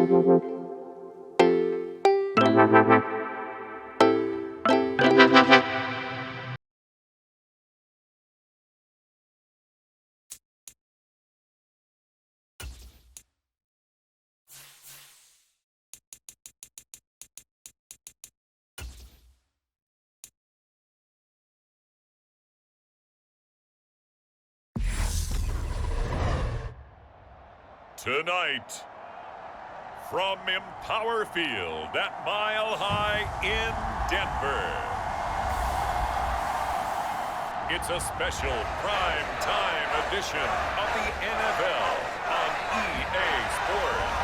Tonight, from Empower Field at Mile High in Denver, it's a special prime time edition of the NFL on EA Sports.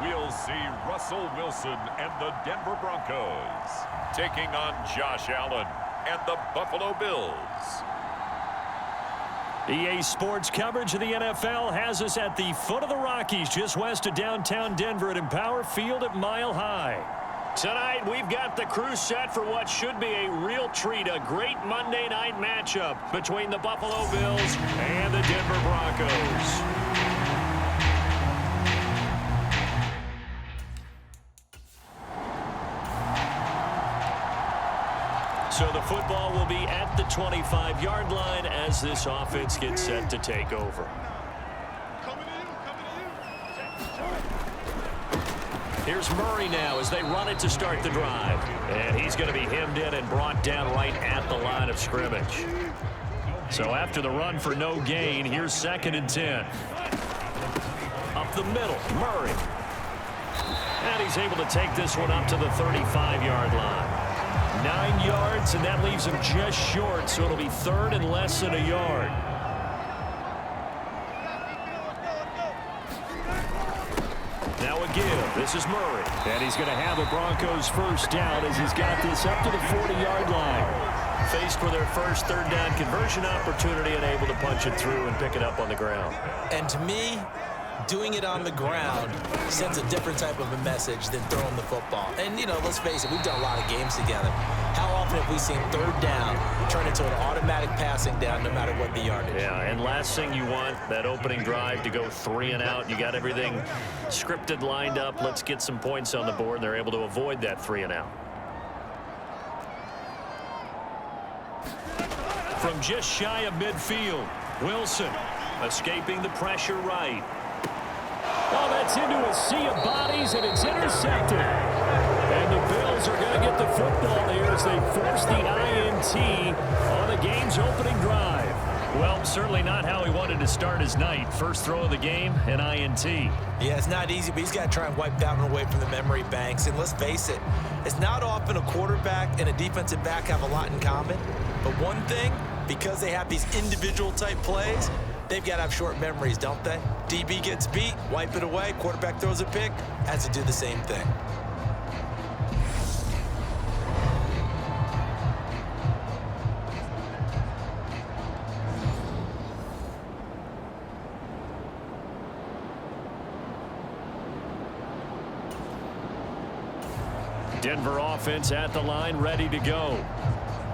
We'll see Russell Wilson and the Denver Broncos taking on Josh Allen and the Buffalo Bills. EA Sports coverage of the NFL has us at the foot of the Rockies, just west of downtown Denver at Empower Field at Mile High. Tonight, we've got the crew set for what should be a real treat, a great Monday night matchup between the Buffalo Bills and the Denver Broncos. So the football will be at the 25-yard line as this offense gets set to take over. Here's Murray now as they run it to start the drive. And he's going to be hemmed in and brought down right at the line of scrimmage. So after the run for no gain, here's 2nd and 10. Up the middle, Murray. And he's able to take this one up to the 35-yard line. 9 yards, and that leaves him just short, so it'll be 3rd and less than a yard. Now a give. This is Murray. And he's going to have a Broncos first down as he's got this up to the 40-yard line. Faced for their first 3rd down conversion opportunity and able to punch it through and pick it up on the ground. And to me, doing it on the ground sends a different type of a message than throwing the football. And, you know, let's face it, we've done a lot of games together. How often have we seen 3rd down turn into an automatic passing down no matter what the yardage? Yeah, and last thing you want, that opening drive to go 3 and out. You got everything scripted, lined up. Let's get some points on the board. They're able to avoid that 3 and out. From just shy of midfield, Wilson escaping the pressure right. Oh, that's into a sea of bodies, and it's intercepted. And the Bills are going to get the football here as they force the INT on the game's opening drive. Well, certainly not how he wanted to start his night. First throw of the game, an INT. Yeah, it's not easy, but he's got to try and wipe that one away from the memory banks. And let's face it, it's not often a quarterback and a defensive back have a lot in common. But one thing, because they have these individual type plays, they've got to have short memories, don't they? DB gets beat, wipe it away, quarterback throws a pick, has to do the same thing. Denver offense at the line, ready to go.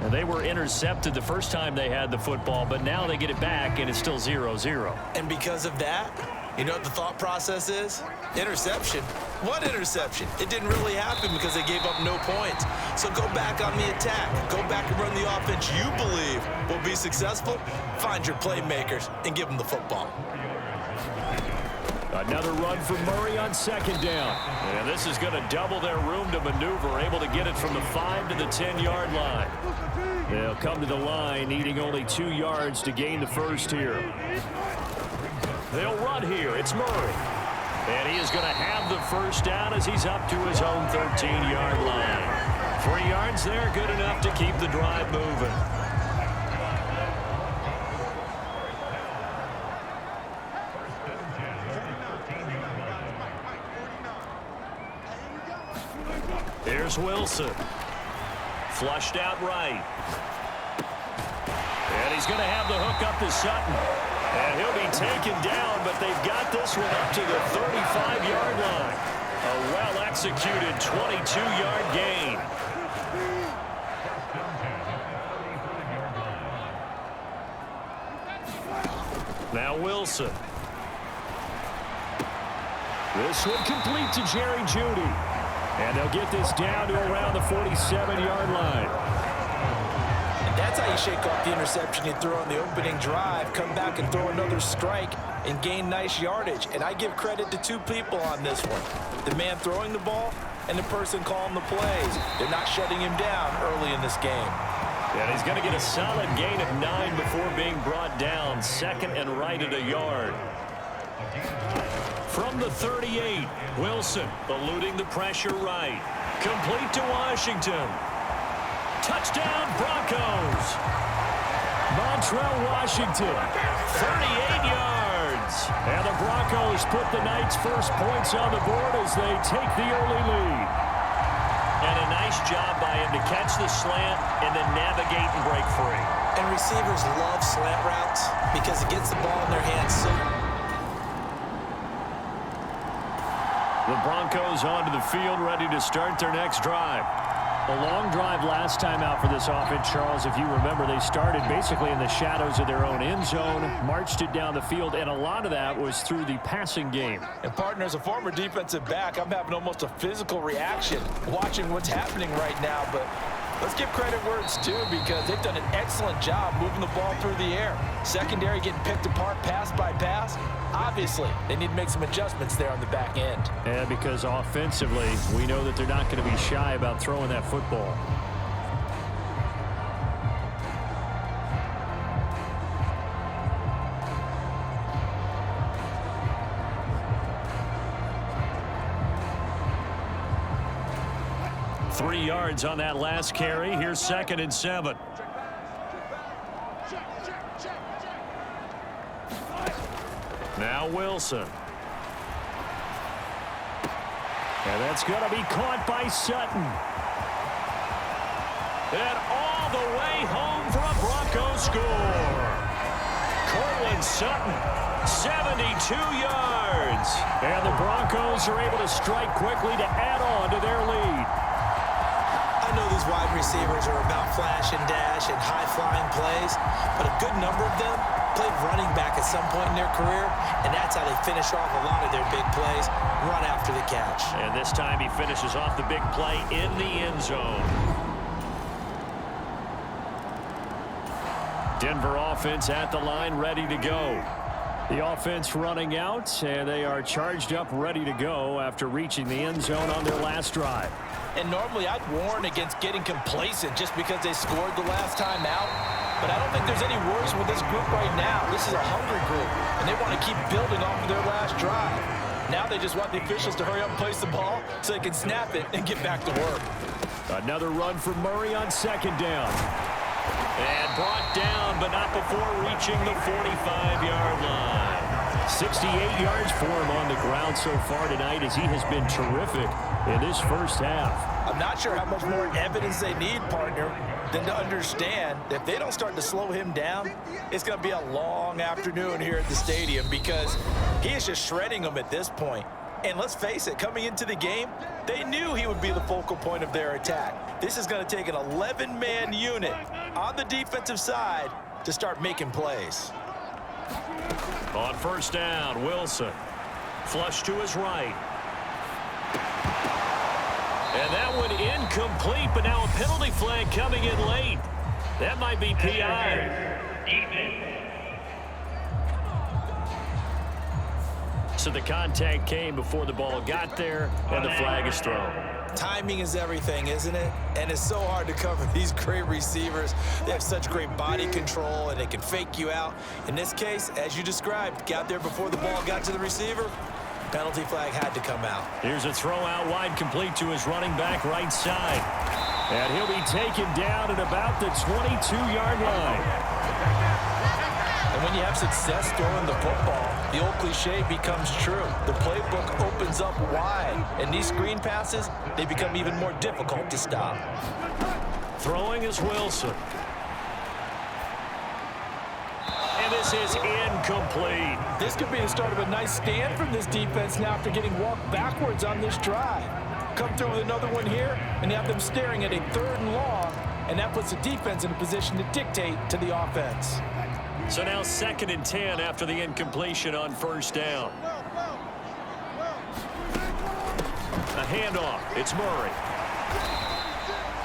And they were intercepted the first time they had the football, but now they get it back, and it's still 0-0. And because of that, you know what the thought process is? Interception. What interception? It didn't really happen because they gave up no points. So go back on the attack. Go back and run the offense you believe will be successful. Find your playmakers and give them the football. Another run for Murray on 2nd down. And this is going to double their room to maneuver, able to get it from the 5 to the 10-yard line. They'll come to the line, needing only 2 yards to gain the first here. They'll run here. It's Murray. And he is going to have the first down as he's up to his own 13-yard line. 3 yards there, good enough to keep the drive moving. Here's Wilson. Flushed out right. And he's going to have the hook up to Sutton. And he'll be taken down, but they've got this one up to the 35-yard line. A well-executed 22-yard gain. Now Wilson. This one complete to Jerry Jeudy. And they'll get this down to around the 47-yard line. And that's how you shake off the interception you throw on the opening drive, come back and throw another strike and gain nice yardage. And I give credit to two people on this one. The man throwing the ball and the person calling the plays. They're not shutting him down early in this game. And he's going to get a solid gain of 9 before being brought down. Second and right at a yard. From the 38, Wilson eluding the pressure right. Complete to Washington. Touchdown Broncos. Montrell Washington, 38 yards. And the Broncos put the night's first points on the board as they take the early lead. And a nice job by him to catch the slant and then navigate and break free. And receivers love slant routes because it gets the ball in their hands so. The Broncos onto the field, ready to start their next drive. A long drive last time out for this offense, Charles. If you remember, they started basically in the shadows of their own end zone, marched it down the field, and a lot of that was through the passing game. And, partner, as a former defensive back, I'm having almost a physical reaction watching what's happening right now. But let's give credit where it's due because they've done an excellent job moving the ball through the air. Secondary getting picked apart pass by pass. Obviously, they need to make some adjustments there on the back end. Yeah, because offensively, we know that they're not going to be shy about throwing that football. Three yards on that last carry. Here's 2nd and 7. Now Wilson. And that's going to be caught by Sutton. And all the way home for a Broncos score. Cortland Sutton, 72 yards. And the Broncos are able to strike quickly to add on to their lead. I know these wide receivers are about flash and dash and high-flying plays, but a good number of them played running back at some point in their career, and that's how they finish off a lot of their big plays, run after the catch. And this time he finishes off the big play in the end zone. Denver offense at the line, ready to go. The offense running out, and they are charged up, ready to go after reaching the end zone on their last drive. And normally I'd warn against getting complacent just because they scored the last time out. But I don't think there's any worries with this group right now. This is a hungry group, and they want to keep building off of their last drive. Now they just want the officials to hurry up and place the ball so they can snap it and get back to work. Another run for Murray on 2nd down. And brought down, but not before reaching the 45-yard line. 68 yards for him on the ground so far tonight as he has been terrific in this first half. I'm not sure how much more evidence they need, partner, than to understand that if they don't start to slow him down, it's going to be a long afternoon here at the stadium because he is just shredding them at this point. And let's face it, coming into the game, they knew he would be the focal point of their attack. This is going to take an 11-man unit on the defensive side to start making plays. On 1st down, Wilson. Flush to his right. And that one incomplete, but now a penalty flag coming in late. That might be PI. So the contact came before the ball got there, and the flag is thrown. Timing is everything, isn't it? And it's so hard to cover these great receivers. They have such great body control, and they can fake you out. In this case, as you described, got there before the ball got to the receiver. Penalty flag had to come out. Here's a throw out wide, complete to his running back right side. And he'll be taken down at about the 22-yard line. And when you have success throwing the football, the old cliche becomes true. The playbook opens up wide, and these screen passes, they become even more difficult to stop. Throwing is Wilson. And this This is incomplete. This could be the start of a nice stand from this defense now after getting walked backwards on this drive. Come through with another one here, and have them staring at a 3rd and long, and that puts the defense in a position to dictate to the offense. So now 2nd and 10 after the incompletion on 1st down. A handoff. It's Murray.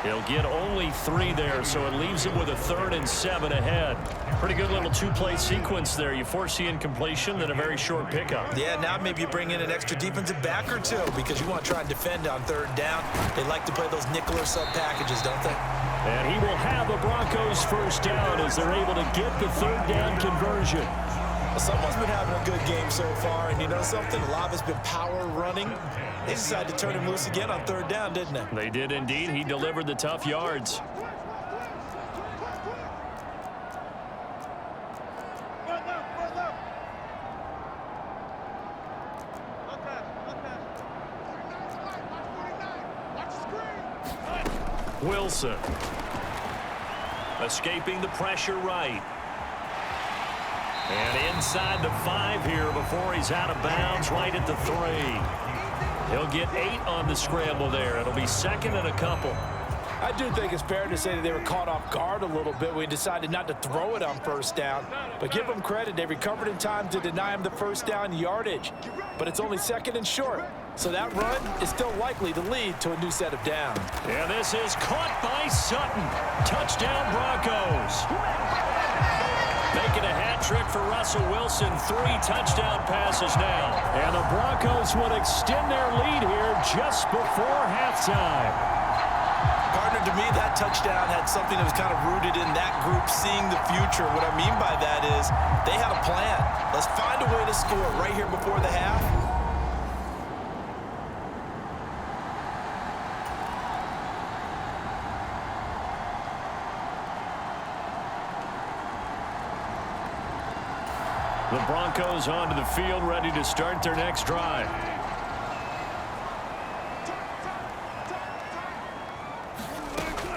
He'll get only 3 there, so it leaves him with a 3rd and 7 ahead. Pretty good little 2-play sequence there. You force the incompletion, then a very short pickup. Yeah, now maybe you bring in an extra defensive back or 2 because you want to try and defend on 3rd down. They like to play those nickel or sub packages, don't they? And he will have the Broncos 1st down as they're able to get the 3rd down conversion. Well, someone's been having a good game so far, and you know something? A lot has been power running. They decided to turn him loose again on 3rd down, didn't they? They did indeed. He delivered the tough yards. Wilson. Escaping the pressure right. And inside the 5 here before he's out of bounds right at the 3. He'll get 8 on the scramble there. It'll be 2nd and a couple. I do think it's fair to say that they were caught off guard a little bit. We decided not to throw it on 1st down. But give them credit. They recovered in time to deny him the 1st down yardage. But it's only 2nd and short. So that run is still likely to lead to a new set of downs. And this is caught by Sutton. Touchdown Broncos. Making a hat trick for Russell Wilson. 3 touchdown passes now. And the Broncos would extend their lead here just before halftime. Partner, to me, that touchdown had something that was kind of rooted in that group seeing the future. What I mean by that is they had a plan. Let's find a way to score right here before the half. The Broncos onto the field, ready to start their next drive.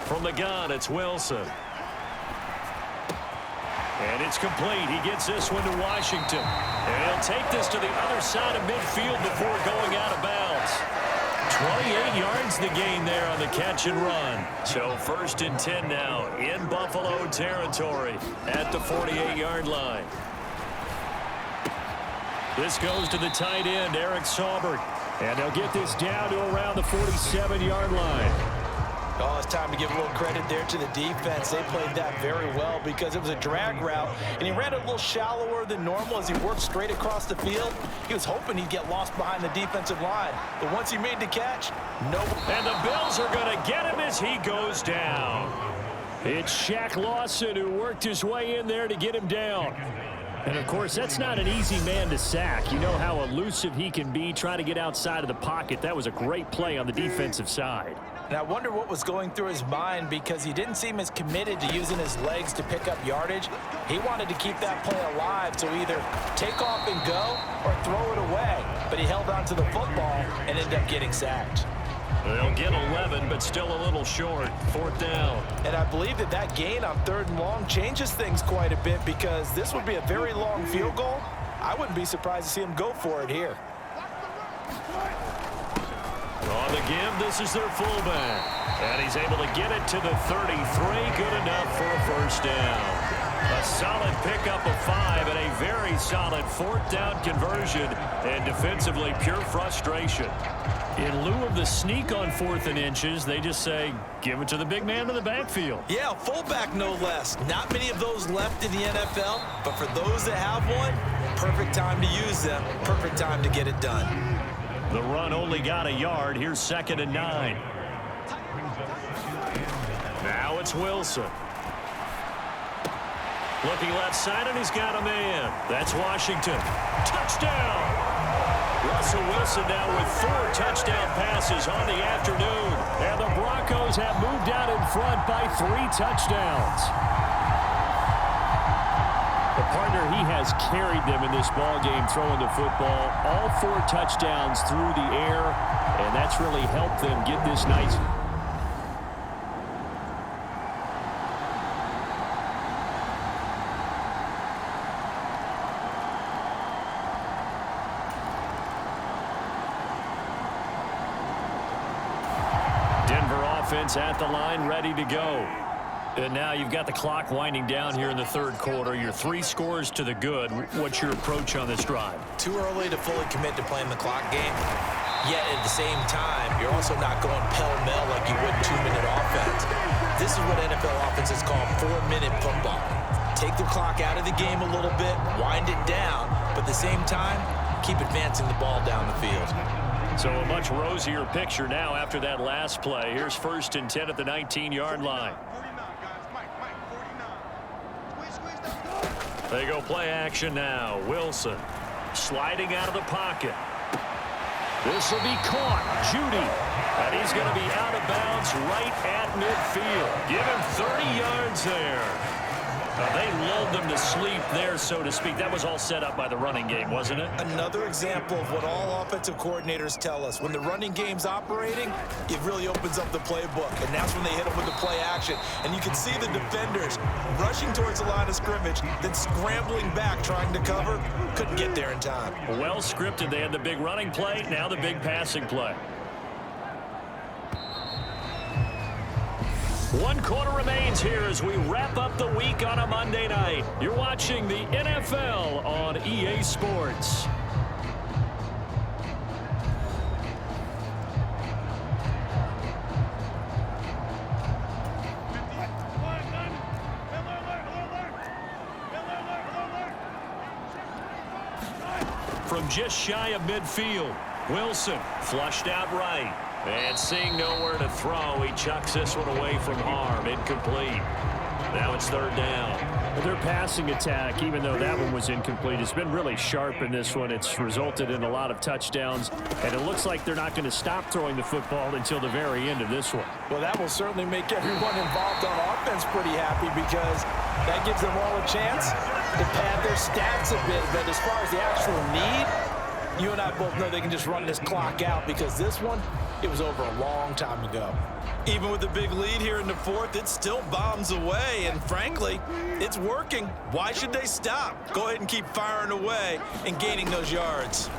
From the gun, it's Wilson. And it's complete. He gets this one to Washington. And he'll take this to the other side of midfield before going out of bounds. 28 yards the gain there on the catch and run. So 1st and 10 now in Buffalo territory at the 48-yard line. This goes to the tight end, Eric Saubert. And they'll get this down to around the 47-yard line. Oh, it's time to give a little credit there to the defense. They played that very well because it was a drag route, and he ran it a little shallower than normal as he worked straight across the field. He was hoping he'd get lost behind the defensive line, but once he made the catch, no. And the Bills are going to get him as he goes down. It's Shaq Lawson who worked his way in there to get him down. And, of course, that's not an easy man to sack. You know how elusive he can be trying to get outside of the pocket. That was a great play on the defensive side. And I wonder what was going through his mind because he didn't seem as committed to using his legs to pick up yardage. He wanted to keep that play alive, so either take off and go or throw it away. But he held on to the football and ended up getting sacked. They'll get 11, but still a little short. 4th down. And I believe that gain on 3rd and long changes things quite a bit because this would be a very long field goal. I wouldn't be surprised to see him go for it here. On the give, this is their fullback. And he's able to get it to the 33. Good enough for a 1st down. A solid pickup of 5 and a very solid 4th down conversion. And defensively, pure frustration. In lieu of the sneak on 4th and inches, they just say, give it to the big man in the backfield. Yeah, fullback no less. Not many of those left in the NFL, but for those that have one, perfect time to use them, perfect time to get it done. The run only got a yard. Here's 2nd and 9. Now it's Wilson. Looking left side, and he's got a man. That's Washington. Touchdown! Russell Wilson now with 4 touchdown passes on the afternoon. And the Broncos have moved out in front by 3 touchdowns. The partner, he has carried them in this ball game throwing the football. All 4 touchdowns through the air, and that's really helped them get this nice. offense at the line, ready to go. And now you've got the clock winding down here in the third quarter. You're 3 scores to the good. What's your approach on this drive? Too early to fully commit to playing the clock game. Yet at the same time, you're also not going pell-mell like you would in 2-minute offense. This is what NFL offenses call 4-minute football. Take the clock out of the game a little bit, wind it down, but at the same time, keep advancing the ball down the field. So a much rosier picture now after that last play. Here's 1st and 10 at the 19-yard line. They go play action now. Wilson sliding out of the pocket. This will be caught. Judy. And he's going to be out of bounds right at midfield. Give him 30 yards there. They lulled them to sleep there, so to speak. That was all set up by the running game, wasn't it? Another example of what all offensive coordinators tell us. When the running game's operating, it really opens up the playbook. And that's when they hit them with the play action. And you can see the defenders rushing towards the line of scrimmage, then scrambling back, trying to cover. Couldn't get there in time. Well scripted. They had the big running play, now the big passing play. 1 quarter remains here as we wrap up the week on a Monday night. You're watching the NFL on EA Sports. From just shy of midfield, Wilson flushed out right. And seeing nowhere to throw, he chucks this one away from harm. Incomplete. Now it's 3rd down. Their passing attack, even though that one was incomplete, has been really sharp in this one. It's resulted in a lot of touchdowns, and it looks like they're not going to stop throwing the football until the very end of this one. Well, that will certainly make everyone involved on offense pretty happy because that gives them all a chance to pad their stats a bit. But as far as the actual need, you and I both know they can just run this clock out because this one, it was over a long time ago. Even with the big lead here in the 4th, it still bombs away, and frankly, it's working. Why should they stop? Go ahead and keep firing away and gaining those yards.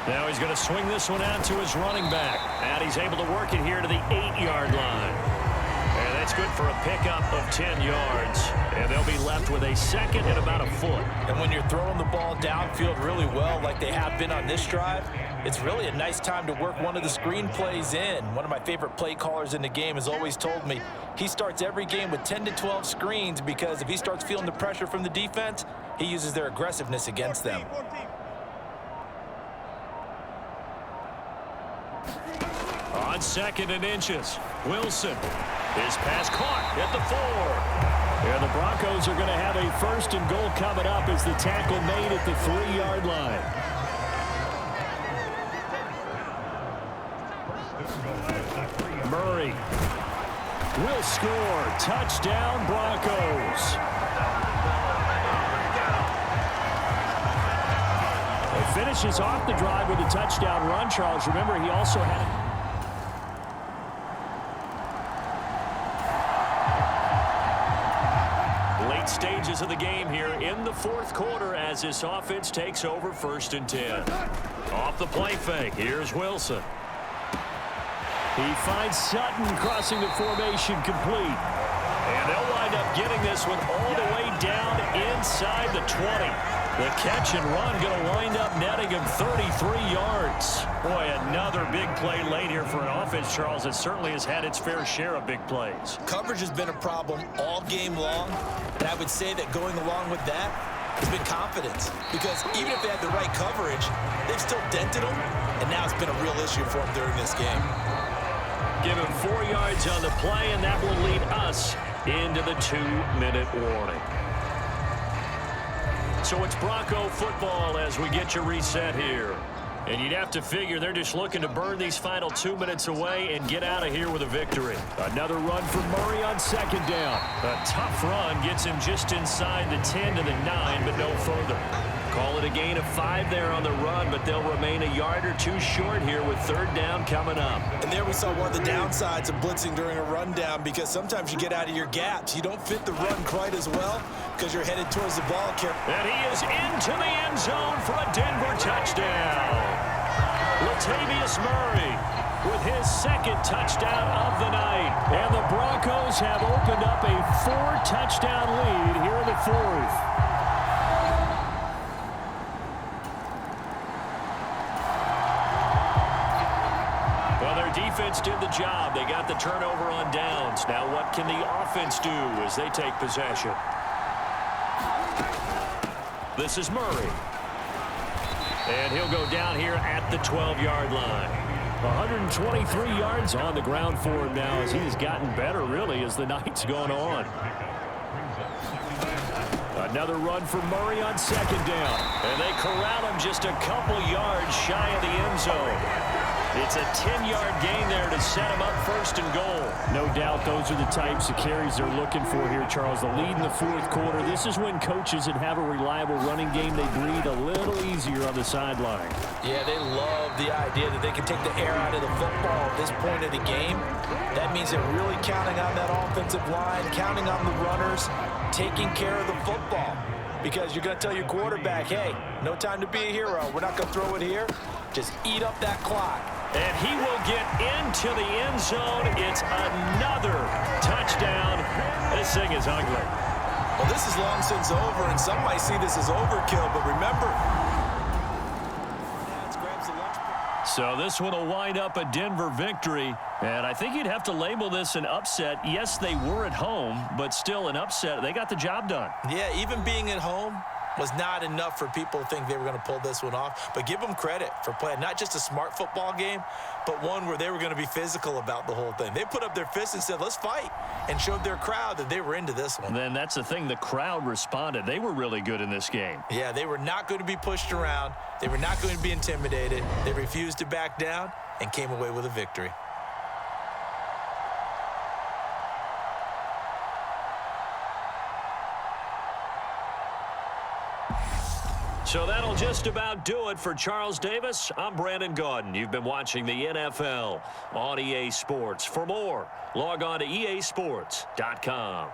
Now he's going to swing this one out to his running back. And he's able to work it here to the 8-yard line. And that's good for a pickup of 10 yards. And they'll be left with a 2nd and about a foot. And when you're throwing the ball downfield really well like they have been on this drive, it's really a nice time to work one of the screen plays in. One of my favorite play callers in the game has always told me he starts every game with 10 to 12 screens because if he starts feeling the pressure from the defense, he uses their aggressiveness against them. On 2nd and inches, Wilson. His pass caught at the 4. And the Broncos are going to have a 1st and goal coming up as the tackle made at the 3-yard line. Murray will score. Touchdown, Broncos. He finishes off the drive with a touchdown run, Charles. Remember, he also had... Late stages of the game here in the 4th quarter as this offense takes over 1st and 10. Off the play fake, here's Wilson. He finds Sutton crossing the formation complete. And they'll wind up getting this one all the way down inside the 20. The catch and run going to wind up netting him 33 yards. Boy, another big play late here for an offense, Charles, that certainly has had its fair share of big plays. Coverage has been a problem all game long, and I would say that going along with that has been confidence. Because even if they had the right coverage, they've still dented them, and now it's been a real issue for them during this game. Give him 4 yards on the play, and that will lead us into the 2-minute warning. So it's Bronco football as we get you reset here. And you'd have to figure they're just looking to burn these final 2 minutes away and get out of here with a victory. Another run for Murray on 2nd down. A tough run gets him just inside the 10 to the 9, but no further. Call it a gain of 5 there on the run, but they'll remain a yard or 2 short here with 3rd down coming up. And there we saw one of the downsides of blitzing during a rundown because sometimes you get out of your gaps. You don't fit the run quite as well because you're headed towards the ball carrier. And he is into the end zone for a Denver touchdown. Latavius Murray with his second touchdown of the night. And the Broncos have opened up a 4-touchdown lead here in the fourth. Well, their defense did the job. They got the turnover on downs. Now what can the offense do as they take possession? This is Murray. And he'll go down here at the 12-yard line. 123 yards on the ground for him now as he has gotten better, really, as the night's gone on. Another run for Murray on second down. And they corral him just a couple yards shy of the end zone. It's a 10-yard gain there to set him up first and goal. No doubt those are the types of carries they're looking for here, Charles. The lead in the fourth quarter. This is when coaches that have a reliable running game, they breathe a little easier on the sideline. Yeah, they love the idea that they can take the air out of the football at this point of the game. That means they're really counting on that offensive line, counting on the runners, taking care of the football. Because you're going to tell your quarterback, hey, no time to be a hero. We're not going to throw it here. Just eat up that clock. And he will get into the end zone. It's another touchdown. This thing is ugly. Well, this is long since over, and some might see this as overkill, but remember. So this one will wind up a Denver victory. And I think you'd have to label this an upset. Yes, they were at home, but still an upset. They got the job done. Yeah, even being at home was not enough for people to think they were going to pull this one off. But give them credit for playing not just a smart football game, but one where they were going to be physical about the whole thing. They put up their fists and said, let's fight, and showed their crowd that they were into this one. And then that's the thing. The crowd responded. They were really good in this game. Yeah, they were not going to be pushed around. They were not going to be intimidated. They refused to back down and came away with a victory. So that'll just about do it for Charles Davis. I'm Brandon Gaudin. You've been watching the NFL on EA Sports. For more, log on to easports.com.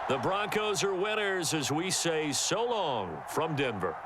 The Broncos are winners as we say so long from Denver.